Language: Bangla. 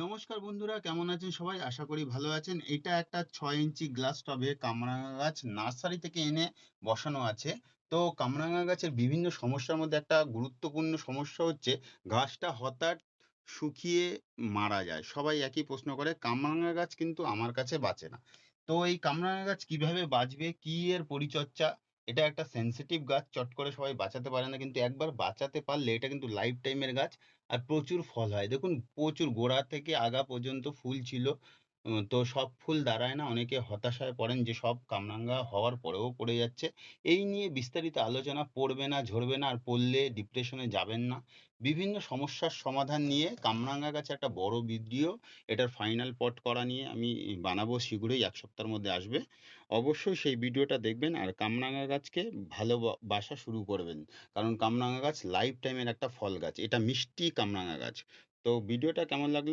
নমস্কার বন্ধুরা, কেমন আছেন সবাই? আশা করি ভালো আছেন। এটা একটা 6 ইঞ্চি গ্লাস টবে কামরাঙা গাছ নার্সারি থেকে এনে বসানো আছে। তো কামরাঙা গাছের বিভিন্ন সমস্যার মধ্যে একটা গুরুত্বপূর্ণ সমস্যা হচ্ছে গাছটা হঠাৎ শুকিয়ে মারা যায়। সবাই একই প্রশ্ন করে, কামরাঙা গাছ কিন্তু আমার কাছে বাঁচে না। তো এই কামরাঙা গাছ কিভাবে বাঁচবে, কি এর পরিচর্যা? এটা একটা সেনসিটিভ গাছ, চট করে সবাই বাঁচাতে পারে না, কিন্তু একবার বাঁচাতে পারলে এটা কিন্তু লাইফ টাইমের গাছ। আর প্রচুর ফল হয়। দেখুন, প্রচুর গোড়া থেকে আগা পর্যন্ত ফুল ছিল। তো সব ফুল দাঁড়ায় না। অনেকে হতাশায় পড়েন যে সব কামরাঙা হওয়ার পরেও পড়ে যাচ্ছে। এই নিয়ে বিস্তারিত আলোচনা, পড়বে না, ঝরবে না, আর পড়লে ডিপ্রেশনে যাবেন না। বিভিন্ন সমস্যার সমাধান নিয়ে কামরাঙা গাছে একটা বড় ভিডিও, এটার ফাইনাল পট করা নিয়ে আমি বানাবো শীঘ্রই, ১ সপ্তাহের মধ্যে আসবে। অবশ্যই সেই ভিডিওটা দেখবেন আর কামরাঙা গাছকে ভালোবাসা শুরু করবেন। কারণ কামরাঙা গাছ লাইফ টাইমের একটা ফল গাছ। এটা মিষ্টি কামরাঙা গাছ। তো ভিডিওটা কেমন লাগলো